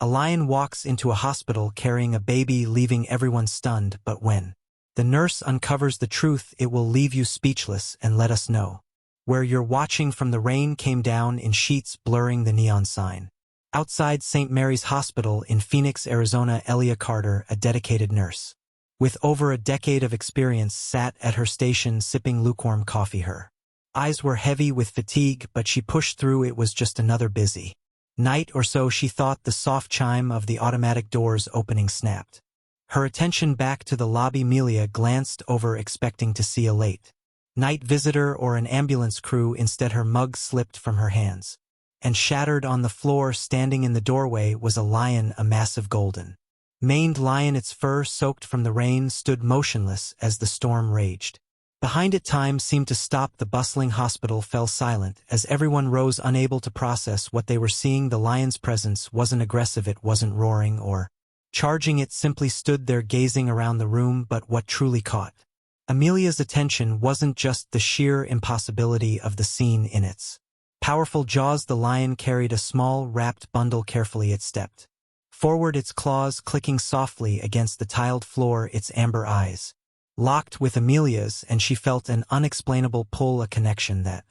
A lion walks into a hospital carrying a baby, leaving everyone stunned, but when the nurse uncovers the truth, it will leave you speechless and let us know where you're watching from. The rain came down in sheets, blurring the neon sign. Outside St. Mary's Hospital in Phoenix, Arizona, Elia Carter, a dedicated nurse with over a decade of experience, sat at her station sipping lukewarm coffee. Her eyes were heavy with fatigue, but she pushed through. It was just another busy night or so, she thought. The soft chime of the automatic doors opening snapped her attention back to the lobby. Amelia glanced over, expecting to see a late night visitor or an ambulance crew. Instead, her mug slipped from her hands and shattered on the floor. Standing in the doorway was a lion, a massive golden maned lion, its fur soaked from the rain, stood motionless as the storm raged. Behind it, time seemed to stop. The bustling hospital fell silent as everyone rose, unable to process what they were seeing. The lion's presence wasn't aggressive, it wasn't roaring or charging, it simply stood there gazing around the room. But what truly caught Amelia's attention wasn't just the sheer impossibility of the scene. In its powerful jaws, the lion carried a small, wrapped bundle. Carefully it stepped forward, its claws clicking softly against the tiled floor, its amber eyes locked with Amelia's, and she felt an unexplainable pull, a connection that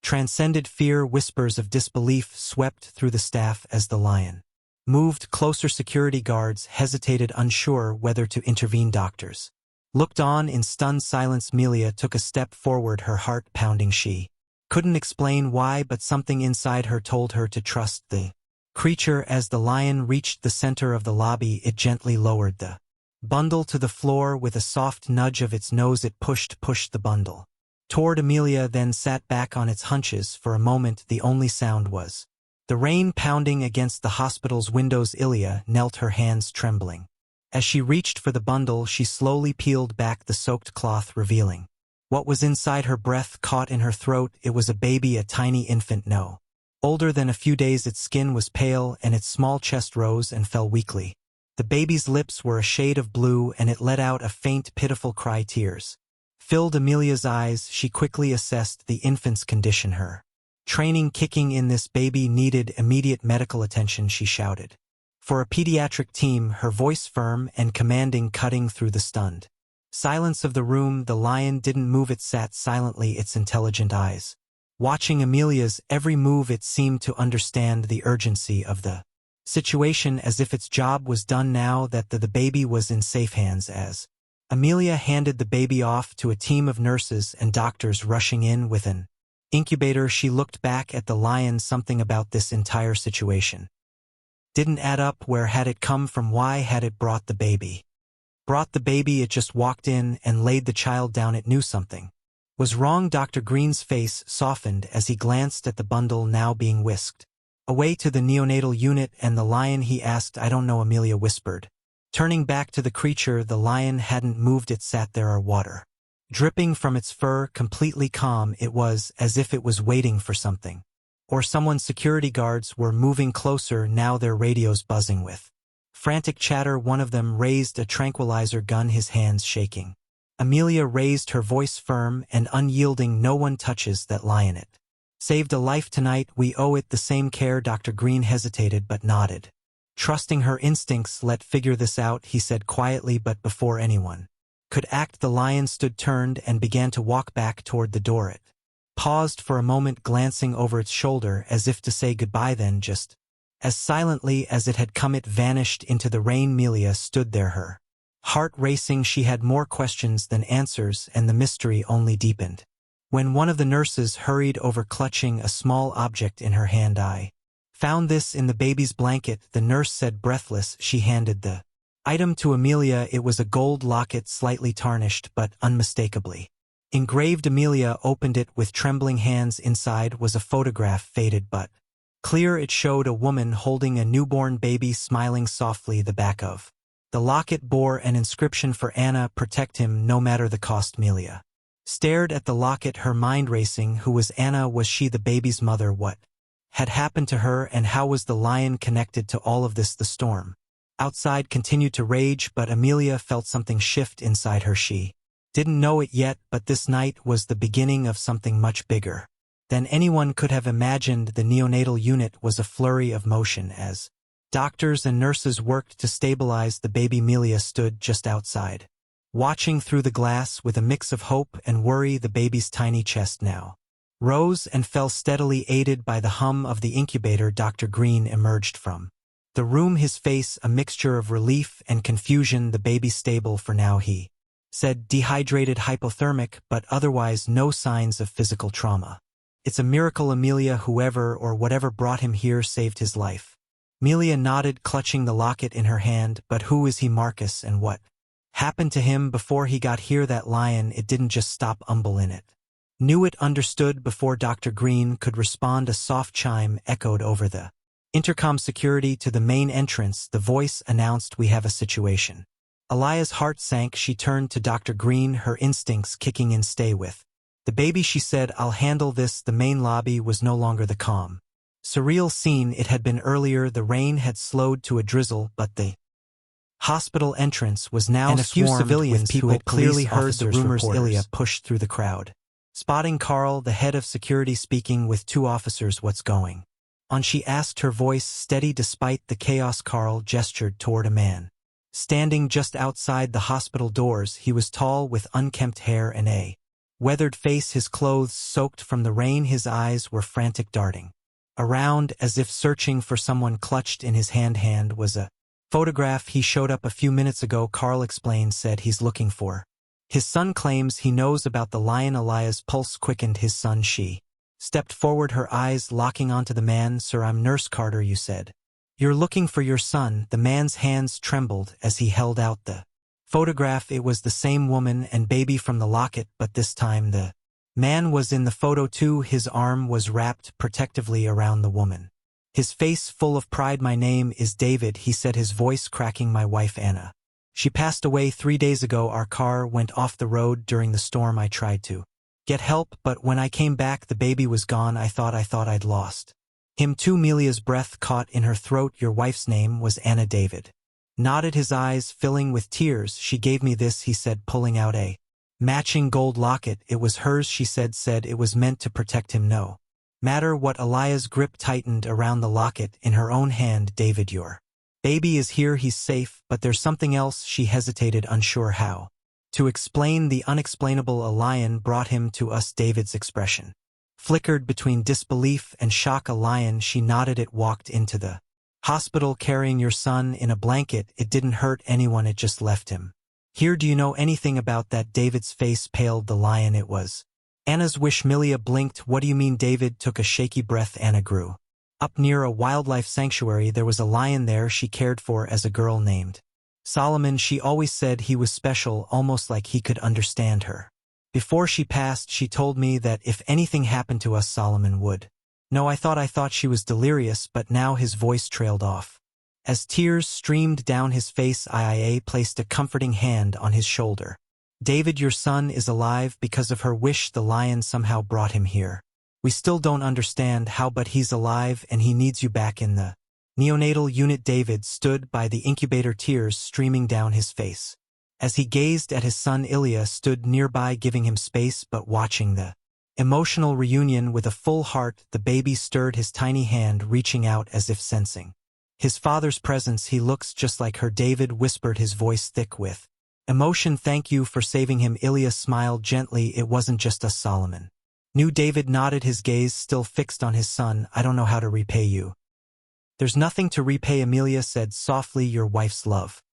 transcended fear. Whispers of disbelief swept through the staff as the lion moved closer. Security guards hesitated, unsure whether to intervene. Doctors looked on in stunned silence. Amelia took a step forward, her heart pounding. She couldn't explain why, but something inside her told her to trust the creature. As the lion reached the center of the lobby, it gently lowered the bundle to the floor. With a soft nudge of its nose, it pushed the bundle toward Amelia, then sat back on its haunches. For a moment, the only sound was the rain pounding against the hospital's windows. Ilya knelt, her hands trembling. As she reached for the bundle, she slowly peeled back the soaked cloth, revealing what was inside. Her breath caught in her throat. It was a baby, a tiny infant, no older than a few days. Its skin was pale, and its small chest rose and fell weakly. The baby's lips were a shade of blue, and it let out a faint, pitiful cry. Tears filled Amelia's eyes. She quickly assessed the infant's condition, her training kicking in. This baby needed immediate medical attention, she shouted for a pediatric team, her voice firm and commanding, cutting through the stunned silence of the room. The lion didn't move, it sat silently, its intelligent eyes watching Amelia's every move. It seemed to understand the urgency of the situation, as if its job was done now that the baby was in safe hands. As Amelia handed the baby off to a team of nurses and doctors rushing in with an incubator, she looked back at the lion. Something about this entire situation didn't add up. Where had it come from? Why had it brought the baby? It just walked in and laid the child down. It knew something was wrong. Dr. Green's face softened as he glanced at the bundle now being whisked away to the neonatal unit. And the lion, he asked. I don't know, Amelia whispered, turning back to the creature. The lion hadn't moved, it sat there, our water dripping from its fur, completely calm. It was as if it was waiting for something or someone. Security guards were moving closer now, their radios buzzing with frantic chatter. One of them raised a tranquilizer gun, his hands shaking. Amelia raised her voice, firm and unyielding. No one touches that lion. It saved a life tonight. We owe it the same care. Dr. Green hesitated but nodded, trusting her instincts. Let's figure this out, he said quietly. But before anyone could act, the lion stood, turned, and began to walk back toward the door. It paused for a moment, glancing over its shoulder as if to say goodbye. Then, just as silently as it had come, it vanished into the rain. Amelia stood there, her heart racing. She had more questions than answers, and the mystery only deepened when one of the nurses hurried over, clutching a small object in her hand. I found this in the baby's blanket, the nurse said, breathless. She handed the item to Amelia. It was a gold locket, slightly tarnished but unmistakably engraved. Amelia opened it with trembling hands. Inside was a photograph, faded but clear. It showed a woman holding a newborn baby, smiling softly. The back of the locket bore an inscription for Anna, protect him no matter the cost. Amelia stared at the locket, her mind racing. Who was Anna? Was she the baby's mother? What had happened to her, and how was the lion connected to all of this? The storm outside continued to rage, but Amelia felt something shift inside her. She didn't know it yet, but this night was the beginning of something much bigger than anyone could have imagined. The neonatal unit was a flurry of motion as Doctors and nurses worked to stabilize the baby. Melia stood just outside, watching through the glass with a mix of hope and worry. The baby's tiny chest now rose and fell steadily, aided by the hum of the incubator. Dr. Green emerged from the room, his face a mixture of relief and confusion. The baby's stable for now, he said, dehydrated, hypothermic, but otherwise no signs of physical trauma. It's a miracle, Amelia. Whoever or whatever brought him here saved his life. Amelia nodded, clutching the locket in her hand. But who is he, Marcus, and what happened to him before he got here? That lion, it didn't just stop. Umble in it knew it, understood. Before Dr. Green could respond, a soft chime echoed over the intercom. Security to the main entrance, the voice announced. We have a situation. Elia's heart sank. She turned to Dr. Green, her instincts kicking in. Stay with the baby, she said. I'll handle this. The main lobby was no longer the calm, surreal scene it had been earlier. The rain had slowed to a drizzle, but the hospital entrance was now and a few civilians who had clearly heard the rumors. Ilya pushed through the crowd, spotting Carl, the head of security, speaking with two officers. What's going on? She asked, her voice steady despite the chaos. Carl gestured toward a man standing just outside the hospital doors. He was tall, with unkempt hair and a weathered face, his clothes soaked from the rain. His eyes were frantic, darting around as if searching for someone. Clutched in his hand was a photograph. He showed up a few minutes ago, Carl explained. Said he's looking for his son, claims he knows about the lion. Elia's pulse quickened. His son. She stepped forward, her eyes locking onto the man. Sir, I'm Nurse Carter. You said you're looking for your son. The man's hands trembled as he held out the photograph. It was the same woman and baby from the locket, but this time the man was in the photo too. His arm was wrapped protectively around the woman, his face full of pride. My name is David, he said, his voice cracking. My wife Anna, she passed away 3 days ago. Our car went off the road during the storm. I tried to get help, but when I came back the baby was gone. I thought I'd lost him too. Amelia's breath caught in her throat. Your wife's name was Anna? David nodded, his eyes filling with tears. She gave me this, he said, pulling out a matching gold locket. It was hers, she said it was meant to protect him no matter what. Elia's grip tightened around the locket in her own hand. David, your baby is here, he's safe, but there's something else. She hesitated, unsure how to explain the unexplainable. A lion brought him to us. David's expression flickered between disbelief and shock. A lion, she nodded. It walked into the hospital carrying your son in a blanket. It didn't hurt anyone, it just left him here. Do you know anything about that? David's face paled. The lion, it was Anna's wish. Amelia blinked. What do you mean? David took a shaky breath. Anna grew up near a wildlife sanctuary. There was a lion there she cared for as a girl named Solomon. She always said he was special, almost like he could understand her. Before she passed, she told me that if anything happened to us, Solomon would know. I thought she was delirious, but now his voice trailed off as tears streamed down his face. IA placed a comforting hand on his shoulder. David, your son is alive because of her wish. The lion somehow brought him here. We still don't understand how, but he's alive and he needs you back in the neonatal unit. David stood by the incubator, tears streaming down his face as he gazed at his son. Ilya stood nearby, giving him space but watching the emotional reunion with a full heart. The baby stirred his tiny hand, reaching out as if sensing his father's presence. He looks just like her, David whispered, his voice thick with emotion. Thank you for saving him. Ilya smiled gently. It wasn't just us, Solomon knew. David nodded, his gaze still fixed on his son. I don't know how to repay you. There's nothing to repay, Amelia said softly. Your wife's love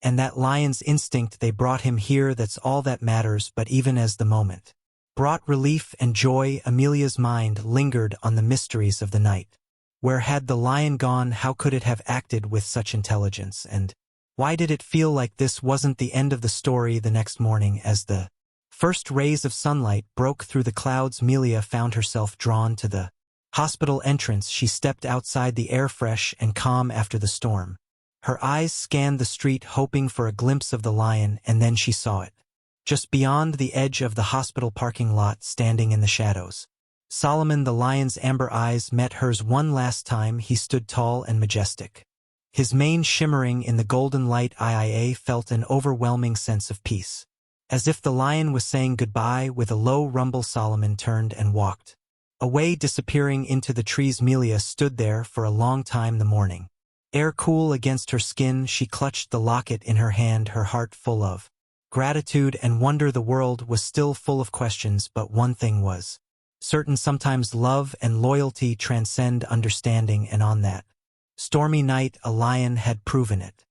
and that lion's instinct, they brought him here. That's all that matters. But even as the moment brought relief and joy, Amelia's mind lingered on the mysteries of the night. Where had the lion gone? How could it have acted with such intelligence? And why did it feel like this wasn't the end of the story? The next morning, as the first rays of sunlight broke through the clouds, Amelia found herself drawn to the hospital entrance. She stepped outside, the air fresh and calm after the storm. Her eyes scanned the street, hoping for a glimpse of the lion, and then she saw it. Just beyond the edge of the hospital parking lot, standing in the shadows. Solomon, the lion's amber eyes met hers one last time. He stood tall and majestic, his mane shimmering in the golden light. IA felt an overwhelming sense of peace. As if the lion was saying goodbye. With a low rumble, Solomon turned and walked away, disappearing into the trees. Amelia stood there for a long time. The morning Air cool against her skin, she clutched the locket in her hand, her heart full of gratitude and wonder. The world was still full of questions, but one thing was certain: sometimes love and loyalty transcend understanding, and on that stormy night a lion had proven it.